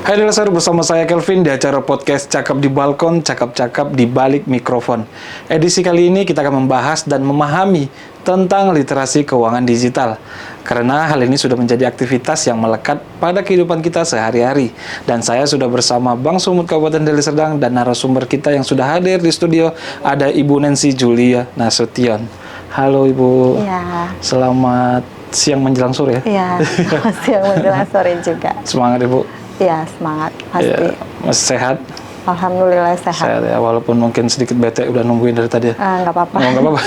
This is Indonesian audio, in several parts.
Hai Delasar, bersama saya Kelvin di acara podcast Cakap di Balkon, Cakap-Cakap di Balik Mikrofon. Edisi kali ini kita akan membahas dan memahami tentang literasi keuangan digital. Karena hal ini sudah menjadi aktivitas yang melekat pada kehidupan kita sehari-hari. Dan saya sudah bersama Bang Sumut Kabupaten Deli Serdang dan narasumber kita yang sudah hadir di studio, ada Ibu Nancy Julia Nasution. Halo Ibu. Iya. Selamat siang menjelang sore ya. Iya, selamat siang menjelang sore juga. Semangat Ibu. Iya, semangat pasti. Ya, masih sehat? Alhamdulillah sehat. Sehat ya, walaupun mungkin sedikit bete udah nungguin dari tadi ya. Nggak apa-apa. Oh, nggak apa-apa.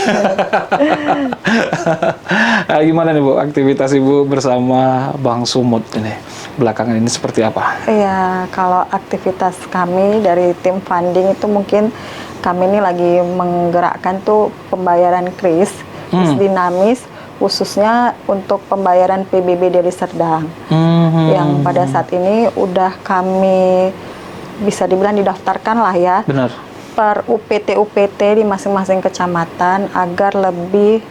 Gimana nih Bu, aktivitas Ibu bersama Bang Sumut ini? Belakangan ini seperti apa? Iya, kalau aktivitas kami dari tim funding itu mungkin kami ini lagi menggerakkan tuh pembayaran kris dinamis, khususnya untuk pembayaran PBB Deli Serdang. Yang pada saat ini udah kami bisa dibilang didaftarkan lah ya. Benar. Per UPT-UPT di masing-masing kecamatan agar lebih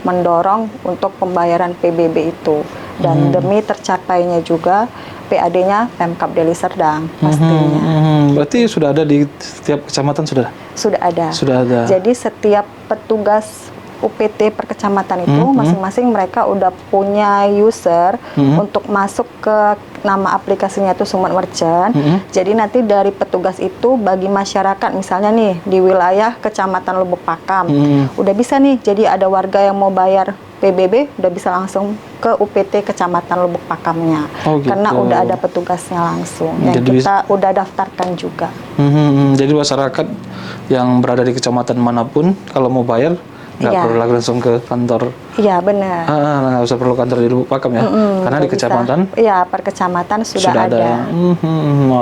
mendorong untuk pembayaran PBB itu. Dan demi tercapainya juga PAD-nya Pemkab Deli Serdang pastinya. Berarti sudah ada di setiap kecamatan sudah? Sudah ada. Sudah ada. Jadi setiap petugas UPT per kecamatan itu masing-masing mereka udah punya user untuk masuk ke nama aplikasinya itu Sumut Merchant. Jadi nanti dari petugas itu bagi masyarakat misalnya nih di wilayah Kecamatan Lubuk Pakam udah bisa nih, jadi ada warga yang mau bayar PBB udah bisa langsung ke UPT Kecamatan Lubuk Pakamnya. Oh, gitu. Karena udah ada petugasnya langsung yang Jadi kita udah daftarkan juga. Jadi masyarakat yang berada di kecamatan manapun kalau mau bayar nggak perlu lagi langsung ke kantor. Iya, benar. Nggak usah perlu kantor di Lubuk Pakam ya, karena di kecamatan. Iya, per kecamatan sudah ada.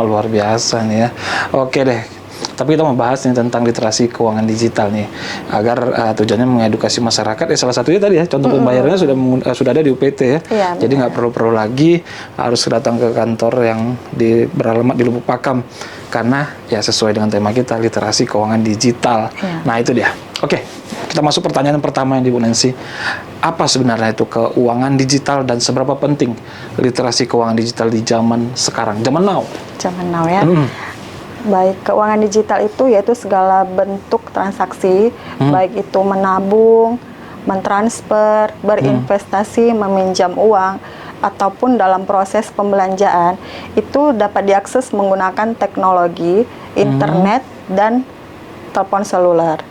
Luar biasa nih ya. Oke deh. Tapi kita membahas nih tentang literasi keuangan digital nih, agar tujuannya mengedukasi masyarakat. Salah satunya tadi ya, contoh pembayarannya sudah ada di UPT ya. Iya, jadi nggak perlu lagi harus datang ke kantor yang beralamat di Lubuk Pakam, karena ya sesuai dengan tema kita, literasi keuangan digital. Iya. Nah itu dia. Oke, kita masuk pertanyaan pertama yang di Bu Nancy. Apa sebenarnya itu keuangan digital dan seberapa penting literasi keuangan digital di zaman sekarang, zaman now? Zaman now ya. Baik, keuangan digital itu yaitu segala bentuk transaksi, baik itu menabung, mentransfer, berinvestasi, meminjam uang, ataupun dalam proses pembelanjaan, itu dapat diakses menggunakan teknologi, internet, dan telepon seluler.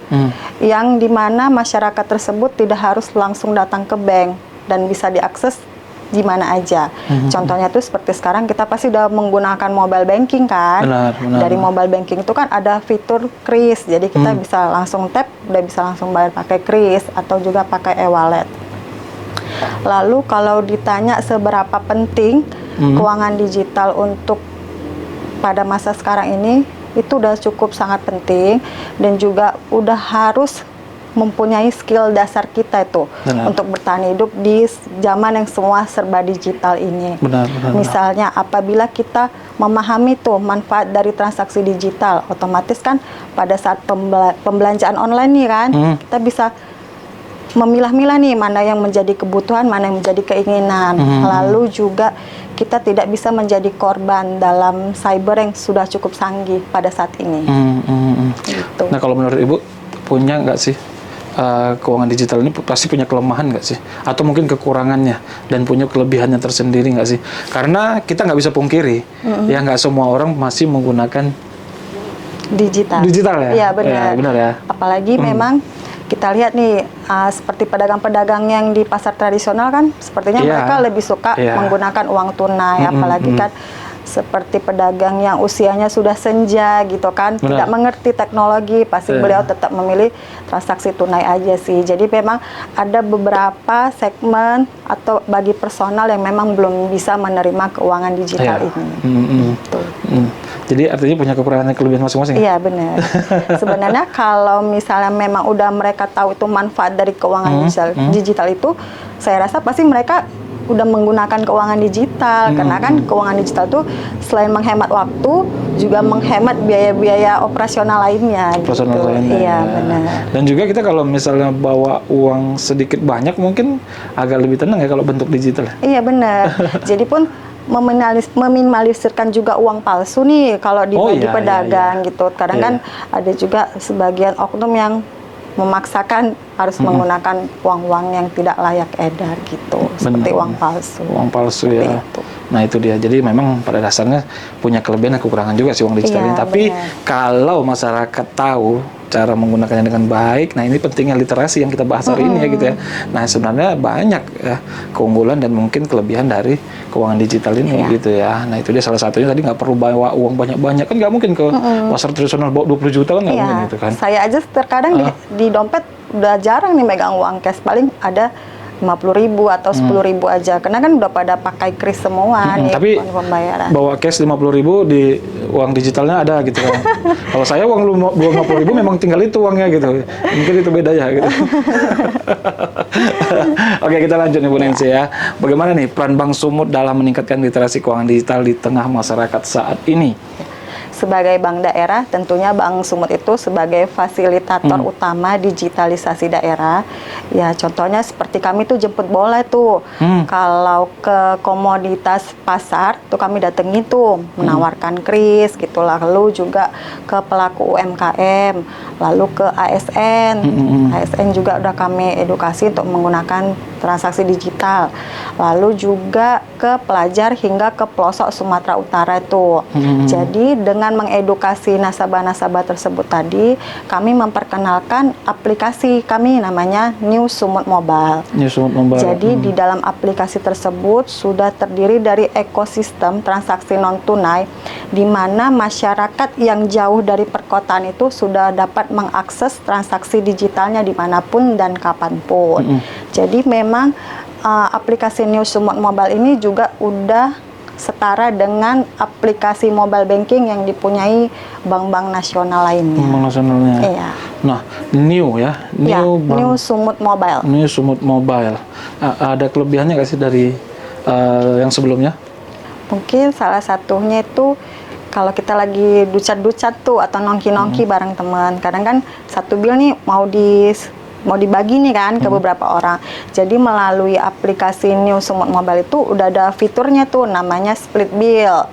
Yang dimana masyarakat tersebut tidak harus langsung datang ke bank dan bisa diakses di mana aja. Contohnya tuh seperti sekarang kita pasti udah menggunakan mobile banking kan. Benar. Dari mobile banking itu kan ada fitur kris. Jadi kita bisa langsung tap, udah bisa langsung bayar pakai kris atau juga pakai e-wallet. Lalu kalau ditanya seberapa penting keuangan digital untuk pada masa sekarang ini, itu udah cukup sangat penting dan juga udah harus mempunyai skill dasar kita itu untuk bertahan hidup di zaman yang semua serba digital ini. Benar. Misalnya apabila kita memahami tuh manfaat dari transaksi digital, otomatis kan pada saat pembelanjaan online nih kan, kita bisa memilah-milah nih mana yang menjadi kebutuhan, mana yang menjadi keinginan. Lalu juga kita tidak bisa menjadi korban dalam cyber yang sudah cukup canggih pada saat ini. Gitu. Nah kalau menurut Ibu, punya nggak sih keuangan digital ini pasti punya kelemahan nggak sih? Atau mungkin kekurangannya dan punya kelebihannya tersendiri nggak sih? Karena kita nggak bisa pungkiri, ya nggak semua orang masih menggunakan digital ya? Iya benar. Benar ya. Apalagi memang kita lihat nih seperti pedagang-pedagang yang di pasar tradisional kan, sepertinya mereka lebih suka menggunakan uang tunai, apalagi kan seperti pedagang yang usianya sudah senja gitu kan, tidak mengerti teknologi, pasti beliau tetap memilih transaksi tunai aja sih. Jadi memang ada beberapa segmen atau bagi personal yang memang belum bisa menerima keuangan digital ini. Jadi artinya punya kekurangan dan kelebihan masing-masing? Iya benar. Sebenarnya kalau misalnya memang udah mereka tahu itu manfaat dari keuangan digital itu, saya rasa pasti mereka udah menggunakan keuangan digital, karena kan keuangan digital tuh selain menghemat waktu juga menghemat biaya-biaya operasional lainnya. Iya benar. Dan juga kita kalau misalnya bawa uang sedikit banyak mungkin agak lebih tenang ya kalau bentuk digital. Iya benar. Jadi pun meminimalisirkan juga uang palsu nih kalau di pedagang gitu. Kadang kan ada juga sebagian oknum yang memaksakan harus menggunakan uang-uang yang tidak layak edar gitu, seperti uang palsu. Uang palsu ya. Itu. Nah itu dia. Jadi memang pada dasarnya punya kelebihan dan kekurangan juga sih uang digital ini. Tapi kalau masyarakat tahu cara menggunakannya dengan baik, nah ini pentingnya literasi yang kita bahas hari ini ya gitu ya. Nah sebenarnya banyak ya keunggulan dan mungkin kelebihan dari keuangan digital ini gitu ya. Nah itu dia salah satunya tadi nggak perlu bawa uang banyak-banyak, kan nggak mungkin ke pasar tradisional bawa 20 juta kan nggak mungkin gitu kan. Saya aja terkadang di dompet udah jarang nih megang uang cash, paling ada 50.000 atau 10.000 aja, karena kan udah pada pakai kris semua nih. Tapi pembayaran bawa cash 50.000 di uang digitalnya ada gitu kan. Kalau saya uang 50.000 memang tinggal itu uangnya gitu, mungkin itu beda ya gitu. Oke, kita lanjut nih Bu Nancy ya. Bagaimana nih peran Bank Sumut dalam meningkatkan literasi keuangan digital di tengah masyarakat saat ini? Sebagai bank daerah, tentunya Bank Sumut itu sebagai fasilitator utama digitalisasi daerah. Ya, contohnya seperti kami tuh jemput bola tuh. Kalau ke komoditas pasar tuh kami datengin tuh, menawarkan kris gitu. Lalu juga ke pelaku UMKM, lalu ke ASN. ASN juga udah kami edukasi untuk menggunakan transaksi digital. Lalu juga ke pelajar hingga ke pelosok Sumatera Utara itu. Jadi dengan mengedukasi nasabah-nasabah tersebut tadi, kami memperkenalkan aplikasi kami namanya New Sumut Mobile. New Sumut Mobile. Jadi di dalam aplikasi tersebut sudah terdiri dari ekosistem transaksi non tunai, di mana masyarakat yang jauh dari perkotaan itu sudah dapat mengakses transaksi digitalnya dimanapun dan kapanpun. Jadi memang aplikasi New Sumut Mobile ini juga udah setara dengan aplikasi mobile banking yang dipunyai bank-bank nasional lainnya. Bank nasionalnya. Iya. Nah, New ya, New Sumut Mobile. New Sumut Mobile. Ada kelebihannya nggak sih dari yang sebelumnya? Mungkin salah satunya itu kalau kita lagi ducat-ducat tuh atau nongki-nongki bareng teman, kadang kan satu bil nih mau dibagi nih kan ke beberapa orang. Jadi melalui aplikasi New Sumut Mobile itu udah ada fiturnya tuh namanya split bill.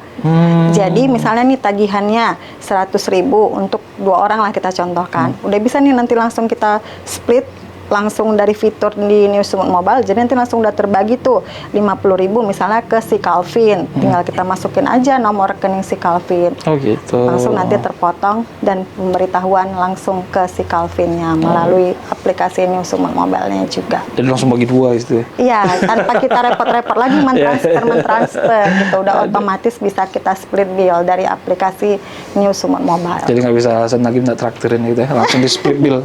Jadi misalnya nih tagihannya 100.000 untuk 2 orang lah kita contohkan. Udah bisa nih nanti langsung kita split langsung dari fitur di New Sumut Mobile, jadi nanti langsung udah terbagi tuh 50.000 misalnya ke si Calvin, tinggal kita masukin aja nomor rekening si Calvin. Oh gitu. Langsung nanti terpotong dan pemberitahuan langsung ke si Calvinnya melalui aplikasi New Sumut Mobile-nya juga. Jadi langsung bagi 2 gitu. Iya, tanpa kita repot-repot lagi mentransfer gitu, udah otomatis bisa kita split bill dari aplikasi New Sumut Mobile. Jadi nggak bisa alasan lagi minta traktirin gitu ya, langsung di split bill.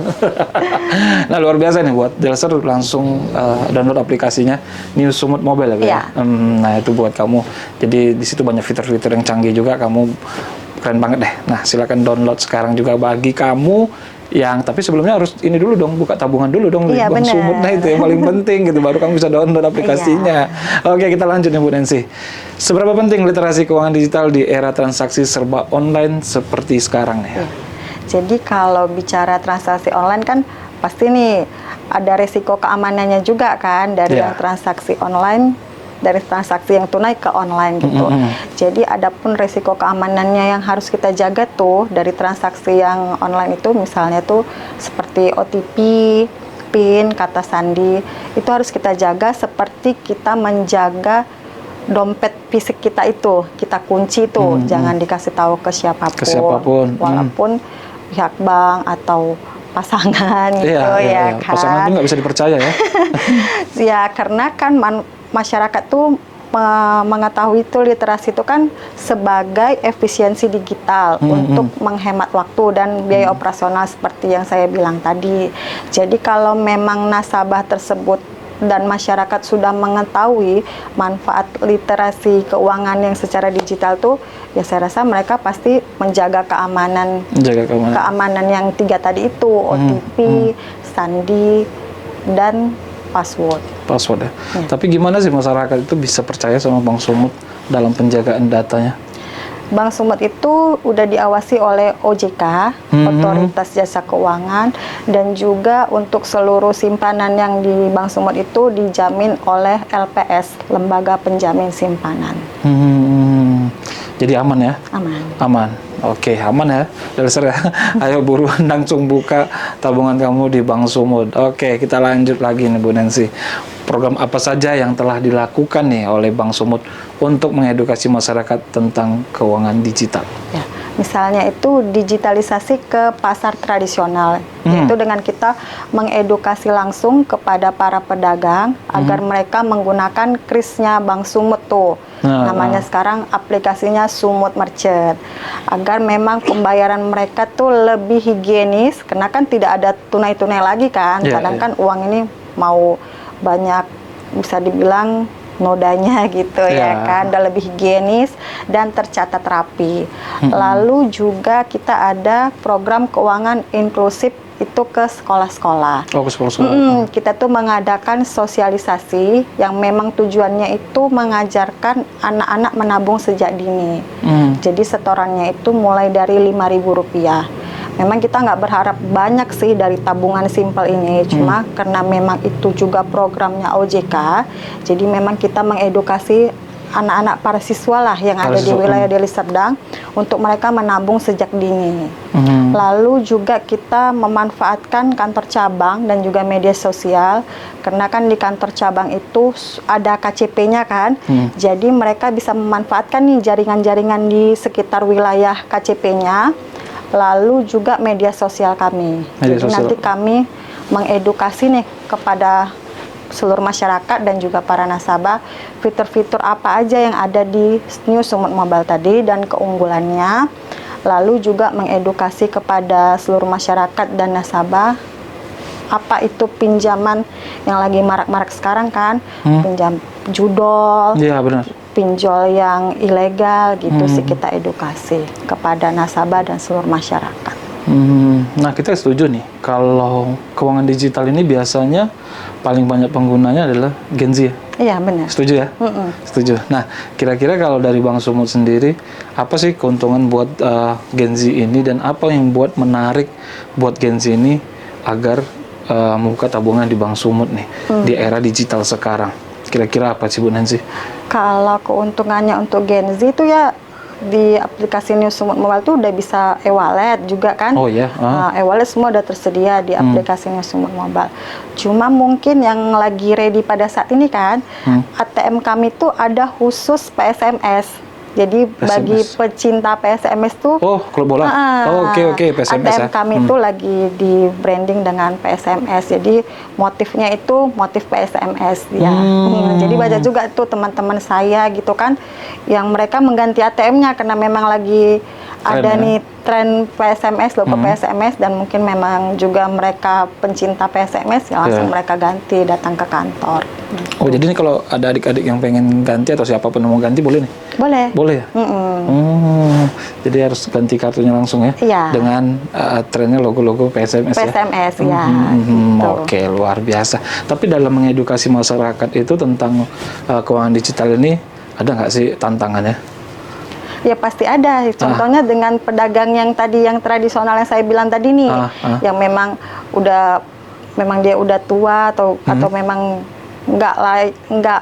Nah luar biasa nih buat Delser, langsung download aplikasinya New Sumut Mobile ya. Nah itu buat kamu. Jadi di situ banyak fitur-fitur yang canggih juga, kamu keren banget deh. Nah silakan download sekarang juga bagi kamu yang, tapi sebelumnya harus ini dulu dong, buka tabungan dulu dong di Bank Sumut. Nah itu yang paling penting gitu, baru kamu bisa download aplikasinya. Oke, kita lanjut nih Bu Nancy. Seberapa penting literasi keuangan digital di era transaksi serba online seperti sekarang nih? Jadi kalau bicara transaksi online kan pasti nih ada resiko keamanannya juga kan dari yang transaksi online, dari transaksi yang tunai ke online gitu. Jadi adapun resiko keamanannya yang harus kita jaga tuh dari transaksi yang online itu, misalnya tuh seperti OTP, PIN, kata sandi, itu harus kita jaga seperti kita menjaga dompet fisik kita itu, kita kunci tuh, jangan dikasih tahu ke siapapun. Walaupun pihak bank atau pasangan gitu ya kan. Pasangan itu nggak bisa dipercaya ya. Ya karena kan masyarakat tuh mengetahui itu literasi itu kan sebagai efisiensi digital untuk menghemat waktu dan biaya operasional seperti yang saya bilang tadi. Jadi kalau memang nasabah tersebut dan masyarakat sudah mengetahui manfaat literasi keuangan yang secara digital tuh, ya saya rasa mereka pasti menjaga keamanan yang 3 tadi itu, OTP, sandi, dan password ya. Tapi gimana sih masyarakat itu bisa percaya sama Bank Sumut dalam penjagaan datanya? Bank Sumut itu udah diawasi oleh OJK, Otoritas Jasa Keuangan, dan juga untuk seluruh simpanan yang di Bank Sumut itu dijamin oleh LPS, Lembaga Penjamin Simpanan. Jadi aman ya? Aman. Aman. Oke, aman ya. Dasar ya. Ayo buruan langsung buka tabungan kamu di Bank Sumut. Oke, kita lanjut lagi nih Bu Nancy. Program apa saja yang telah dilakukan nih oleh Bank Sumut untuk mengedukasi masyarakat tentang keuangan digital? Ya, misalnya itu digitalisasi ke pasar tradisional, yaitu dengan kita mengedukasi langsung kepada para pedagang agar mereka menggunakan krisnya Bank Sumut tuh. Namanya sekarang aplikasinya Sumut Merchant, agar memang pembayaran mereka tuh lebih higienis, karena kan tidak ada tunai-tunai lagi kan. Kadang kan uang ini mau banyak, bisa dibilang nodanya gitu ya kan, udah lebih higienis dan tercatat rapi. Lalu juga kita ada program keuangan inklusif itu ke sekolah-sekolah. Oh, ke sekolah-sekolah. Kita tuh mengadakan sosialisasi yang memang tujuannya itu mengajarkan anak-anak menabung sejak dini. Jadi setorannya itu mulai dari Rp5.000. Memang kita nggak berharap banyak sih dari tabungan simpel ini, cuma karena memang itu juga programnya OJK, jadi memang kita mengedukasi anak-anak para siswa lah yang ada di wilayah Deli Serdang untuk mereka menabung sejak dini. Lalu juga kita memanfaatkan kantor cabang dan juga media sosial, karena kan di kantor cabang itu ada KCP-nya kan, jadi mereka bisa memanfaatkan nih jaringan-jaringan di sekitar wilayah KCP-nya. Lalu juga media sosial kami. Jadi nanti kami mengedukasi nih kepada seluruh masyarakat dan juga para nasabah fitur-fitur apa aja yang ada di New Sumut Mobile tadi dan keunggulannya. Lalu juga mengedukasi kepada seluruh masyarakat dan nasabah apa itu pinjaman yang lagi marak-marak sekarang kan, pinjam judol. Iya, benar. Pinjol yang ilegal gitu sih, kita edukasi kepada nasabah dan seluruh masyarakat. Nah, kita setuju nih kalau keuangan digital ini biasanya paling banyak penggunanya adalah Gen Z ya? Iya, benar. Setuju ya? Setuju. Nah, kira-kira kalau dari Bank Sumut sendiri, apa sih keuntungan buat Gen Z ini dan apa yang buat menarik buat Gen Z ini agar membuka tabungan di Bank Sumut nih di era digital sekarang? Kira-kira apa sih Bu Nancy? Kalau keuntungannya untuk Gen Z itu ya di aplikasi New Sumut Mobile tuh udah bisa e-wallet juga kan. Oh ya. E-wallet semua udah tersedia di aplikasi New Sumut Mobile. Cuma mungkin yang lagi ready pada saat ini kan, ATM kami tuh ada khusus PSMS. Jadi bagi pecinta PSMS tuh, klub bola. Oke, PSMS ATM kami tuh lagi di branding dengan PSMS. Jadi motifnya itu motif PSMS ya. Jadi banyak juga tuh teman-teman saya gitu kan, yang mereka mengganti ATM-nya karena memang lagi ada nih tren PSMS, logo PSMS, dan mungkin memang juga mereka pencinta PSMS ya langsung mereka ganti datang ke kantor. Gitu. Oh, jadi ini kalau ada adik-adik yang pengen ganti atau siapapun yang mau ganti boleh nih? Boleh. Boleh ya? Jadi harus ganti kartunya langsung ya? Iya. Dengan trennya logo-logo PSMS ya? PSMS ya. Gitu. Oke, luar biasa. Tapi dalam mengedukasi masyarakat itu tentang keuangan digital ini, ada nggak sih tantangannya? Ya pasti ada. Contohnya dengan pedagang yang tadi, yang tradisional yang saya bilang tadi nih, yang memang dia udah tua atau memang nggak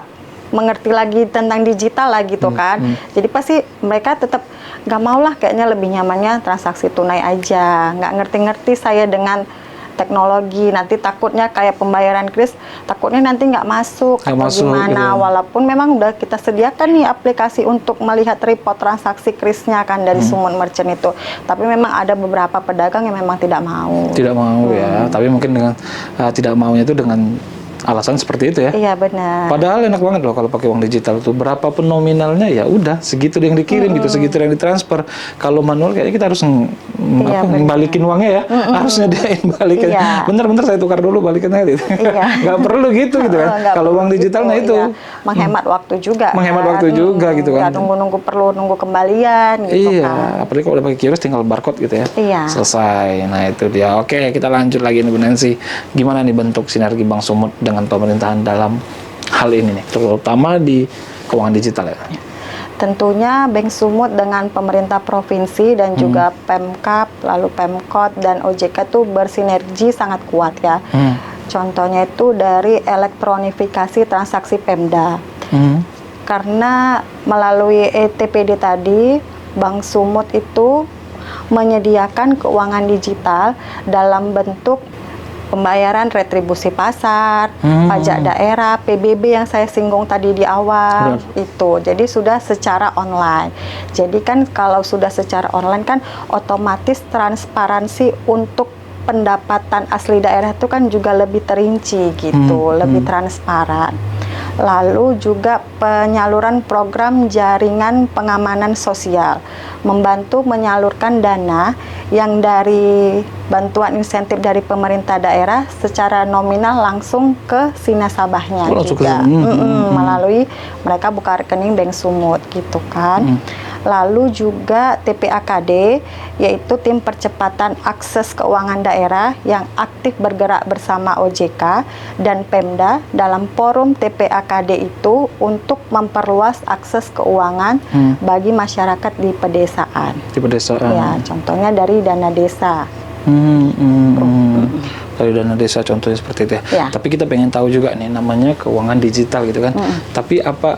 mengerti lagi tentang digital lah gitu kan. Jadi pasti mereka tetap nggak mau lah, kayaknya lebih nyamannya transaksi tunai aja. Nggak ngerti-ngerti saya dengan teknologi, nanti takutnya kayak pembayaran kris, takutnya nanti nggak masuk atau gimana, gitu. Walaupun memang udah kita sediakan nih aplikasi untuk melihat report transaksi krisnya kan dari Sumut Merchant itu, tapi memang ada beberapa pedagang yang memang tidak mau. Tidak mau ya, tapi mungkin dengan tidak maunya itu dengan alasan seperti itu ya. Iya, benar. Padahal enak banget loh kalau pakai uang digital tuh, berapapun nominalnya ya udah segitu yang dikirim gitu, segitu yang ditransfer. Kalau manual kayaknya kita harus balikin uangnya ya, harus nyediain balikin. Bentar saya tukar dulu balikinnya gitu. Nggak perlu gitu kan. Kalau uang digital nah itu menghemat waktu juga. Menghemat waktu juga gitu kan. Nunggu kembalian gitu kan. Apalagi kalau udah pakai QRIS tinggal barcode gitu ya. Selesai. Nah itu dia. Oke, kita lanjut lagi nih Bu Nancy. Gimana nih bentuk sinergi Bank Sumut dengan pemerintahan dalam hal ini nih, terutama di keuangan digital ya? Tentunya Bank Sumut dengan pemerintah provinsi dan juga Pemkab, lalu Pemkot dan OJK itu bersinergi sangat kuat ya. Contohnya itu dari elektronifikasi transaksi Pemda. Karena melalui ETPD tadi, Bank Sumut itu menyediakan keuangan digital dalam bentuk pembayaran retribusi pasar, pajak daerah, PBB yang saya singgung tadi di awal. Itu. Jadi sudah secara online. Jadi kan kalau sudah secara online kan otomatis transparansi untuk pendapatan asli daerah itu kan juga lebih terinci gitu, lebih transparan. Lalu juga penyaluran program jaringan pengamanan sosial, membantu menyalurkan dana yang dari bantuan insentif dari pemerintah daerah secara nominal langsung ke si nasabahnya juga, melalui mereka buka rekening Bank Sumut gitu kan. Lalu juga TPAKD, yaitu tim percepatan akses keuangan daerah yang aktif bergerak bersama OJK dan Pemda dalam forum TPAKD itu untuk memperluas akses keuangan bagi masyarakat di pedesaan. Di pedesaan. Ya, contohnya dari dana desa. Dari dana desa contohnya seperti itu ya. Ya. Tapi kita pengen tahu juga nih namanya keuangan digital gitu kan. Tapi apa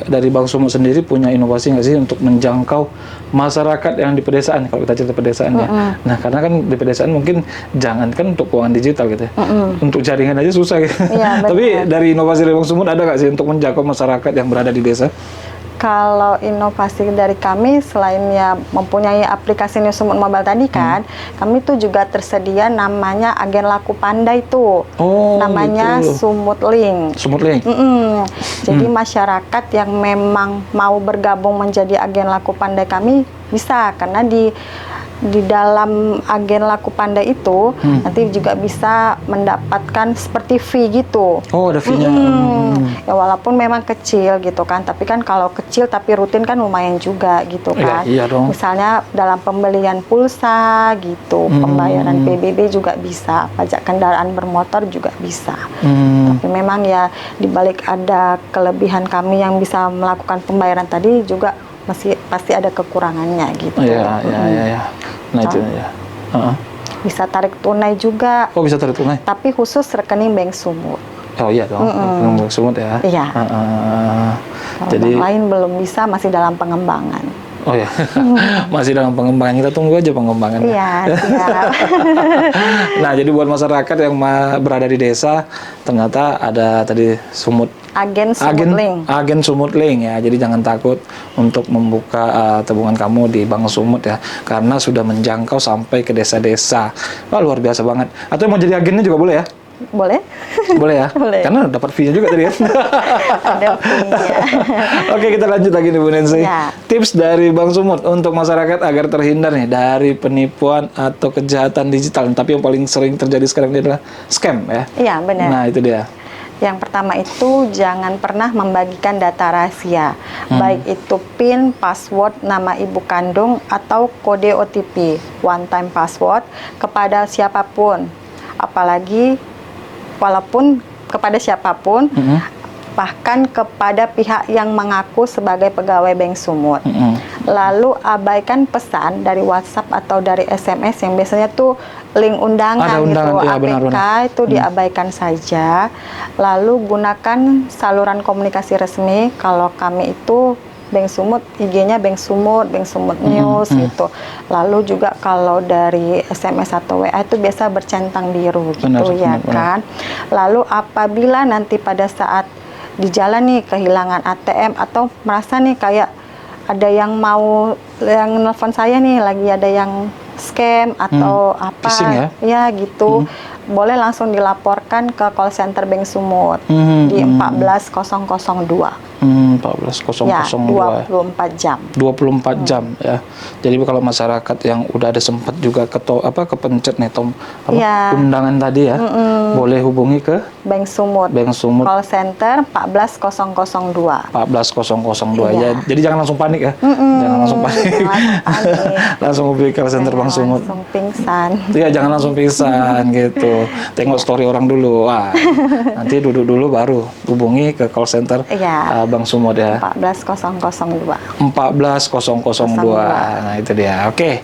dari Bank Sumut sendiri punya inovasi nggak sih untuk menjangkau masyarakat yang di pedesaan, kalau kita cerita pedesaan ya. Nah karena kan di pedesaan mungkin jangankan untuk keuangan digital gitu ya. Untuk jaringan aja susah gitu. Ya, tapi dari inovasi dari Bank Sumut ada nggak sih untuk menjangkau masyarakat yang berada di desa? Kalau inovasi dari kami selain ya mempunyai aplikasi New Sumut Mobile tadi kan, kami tuh juga tersedia namanya agen laku pandai tuh. Namanya gitu. Sumut Link. Sumut Link. Jadi masyarakat yang memang mau bergabung menjadi agen laku pandai kami bisa, karena di dalam agen laku pandai itu nanti juga bisa mendapatkan seperti fee gitu. Oh, ada fee-nya. Ya walaupun memang kecil gitu kan, tapi kan kalau kecil tapi rutin kan lumayan juga gitu kan. Iya dong. Misalnya dalam pembelian pulsa gitu, pembayaran PBB juga bisa, pajak kendaraan bermotor juga bisa. Tapi memang ya dibalik ada kelebihan kami yang bisa melakukan pembayaran tadi juga masih pasti ada kekurangannya gitu. Iya. Nah itu ya. Bisa tarik tunai juga. Oh bisa tarik tunai. Tapi khusus rekening Bank Sumut. Oh iya dong, rekening Bank Sumut ya. Iya. Jadi bank lain belum bisa, masih dalam pengembangan. Oh ya, masih dalam pengembangan. Kita tunggu aja pengembangannya. Iya, siap. Nah, jadi buat masyarakat yang berada di desa, ternyata ada tadi Agen Sumut Link. Agen Sumut Link ya. Jadi jangan takut untuk membuka tabungan kamu di Bank Sumut ya, karena sudah menjangkau sampai ke desa-desa. Wah, luar biasa banget. Atau mau jadi agennya juga boleh ya? Boleh? Boleh ya? Boleh. Karena dapat fee-nya juga tadi ya. Ada fee-nya. Oke, kita lanjut lagi nih Bu Nancy. Ya. Tips dari Bank Sumut untuk masyarakat agar terhindar nih dari penipuan atau kejahatan digital. Tapi yang paling sering terjadi sekarang ini adalah scam ya. Iya, benar. Nah, itu dia. Yang pertama itu jangan pernah membagikan data rahasia, baik itu PIN, password, nama ibu kandung, atau kode OTP, one time password, kepada siapapun. Apalagi walaupun kepada siapapun, bahkan kepada pihak yang mengaku sebagai pegawai Bank Sumut. Lalu abaikan pesan dari WhatsApp atau dari SMS yang biasanya tuh link undangan, gitu, ya, APK itu diabaikan saja. Lalu gunakan saluran komunikasi resmi. Kalau kami itu Bank Sumut, IG-nya Bank Sumut News gitu. Lalu juga kalau dari SMS atau WA itu biasa bercentang biru gitu kan. Lalu apabila nanti pada saat di jalan nih kehilangan ATM atau merasa nih kayak ada yang mau yang nelfon saya nih, lagi ada yang scam atau apa phishing ya gitu, boleh langsung dilaporkan ke call center Bank Sumut di 14002. 14002 ya, 24 jam. 24 jam ya. Jadi kalau masyarakat yang udah ada sempat juga kepencet nih undangan tadi ya, boleh hubungi ke Bank Sumut. Call center 14002. 14002 ya. Jadi jangan langsung panik ya. Jangan langsung panik. Langsung hubungi call center Bank Sumut. Langsung pingsan. Iya, jangan langsung pingsan gitu. Tengok story orang dulu. Wah, nanti duduk dulu baru hubungi ke call center Bang Sumut ya. 14002. 14002. Nah, itu dia. Oke.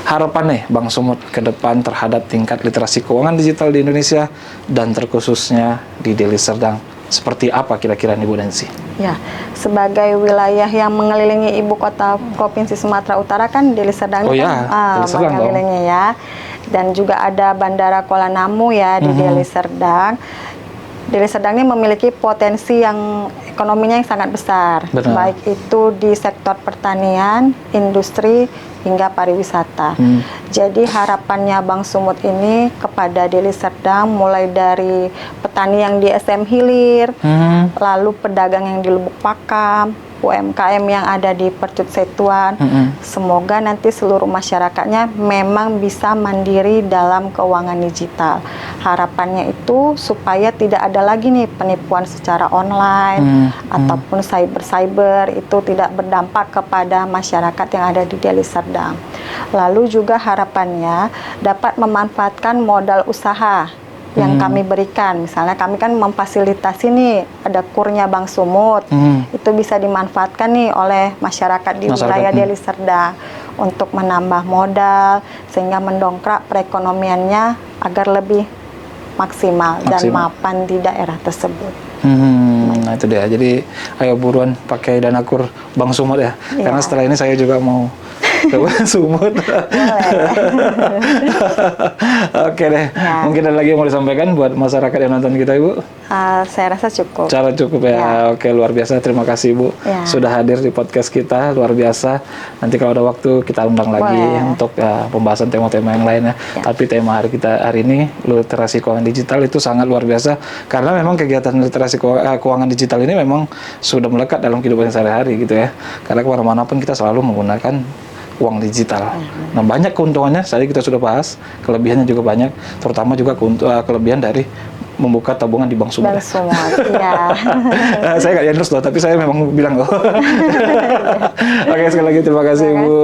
Harapan nih Bang Sumut ke depan terhadap tingkat literasi keuangan digital di Indonesia dan terkhususnya di Deli Serdang. Seperti apa kira-kira nih Bu Nancy? Ya, sebagai wilayah yang mengelilingi ibu kota Provinsi Sumatera Utara kan Deli Serdang Oh ini ya, kan Deli Serdang mengelilingi ya. Dan juga ada Bandara Kuala Namu ya di Deli Serdang. Deli Serdang ini memiliki potensi yang ekonominya yang sangat besar, Benar. baik itu di sektor pertanian, industri, hingga pariwisata. Jadi harapannya Bang Sumut ini kepada Deli Serdang mulai dari petani yang di SM Hilir, lalu pedagang yang di Lubuk Pakam, UMKM yang ada di Percut Setuan. Semoga nanti seluruh masyarakatnya memang bisa mandiri dalam keuangan digital. Harapannya itu supaya tidak ada lagi nih penipuan secara online ataupun cyber itu tidak berdampak kepada masyarakat yang ada di Deli Serdang. Lalu juga harapannya dapat memanfaatkan modal usaha yang kami berikan. Misalnya kami kan memfasilitasi nih, ada kurnya Bang Sumut, itu bisa dimanfaatkan nih oleh masyarakat di wilayah Deli Serdang untuk menambah modal sehingga mendongkrak perekonomiannya agar lebih maksimal dan mapan di daerah tersebut. Nah itu dia. Jadi ayo buruan pakai dana kur Bang Sumut ya. Karena setelah ini saya juga mau ke Bang Sumut. Oke deh. Ya. Mungkin ada lagi yang mau disampaikan buat masyarakat yang nonton kita, Ibu? Saya rasa cukup. Cukup ya. Oke, luar biasa. Terima kasih Ibu sudah hadir di podcast kita. Luar biasa. Nanti kalau ada waktu kita undang lagi untuk pembahasan tema-tema yang lainnya. Tapi tema hari ini literasi keuangan digital itu sangat luar biasa karena memang kegiatan literasi keuangan digital ini memang sudah melekat dalam kehidupan sehari-hari gitu ya. Karena kemana-mana pun kita selalu menggunakan uang digital. Nah, banyak keuntungannya, tadi kita sudah bahas, kelebihannya juga banyak, terutama juga kelebihan dari membuka tabungan di Bank Sumut. Bank Sumut, iya. Saya nggak endorse loh, tapi saya memang bilang loh. Oke, sekali lagi terima kasih Bu.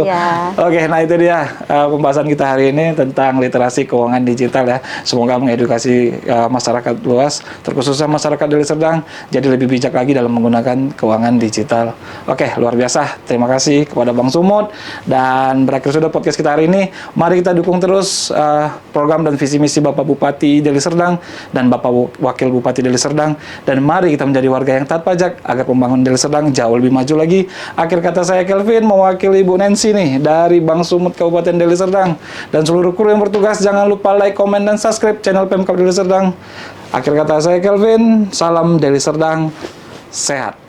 Ya. Oke, nah itu dia pembahasan kita hari ini tentang literasi keuangan digital ya. Semoga mengedukasi masyarakat luas, terkhususnya masyarakat Deli Serdang, jadi lebih bijak lagi dalam menggunakan keuangan digital. Oke, luar biasa. Terima kasih kepada Bang Sumut dan berakhir sudah podcast kita hari ini. Mari kita dukung terus program dan visi misi Bapak Bupati Deli Serdang dan Bapak Wakil Bupati Deli Serdang, dan mari kita menjadi warga yang taat pajak agar pembangunan Deli Serdang jauh lebih maju lagi. Akhir kata saya Kelvin mewakili Ibu Nancy nih dari Bank Sumut Kabupaten Deli Serdang dan seluruh kru yang bertugas, jangan lupa like, komen, dan subscribe channel Pemkab Deli Serdang. Akhir kata saya Kelvin, salam Deli Serdang, sehat.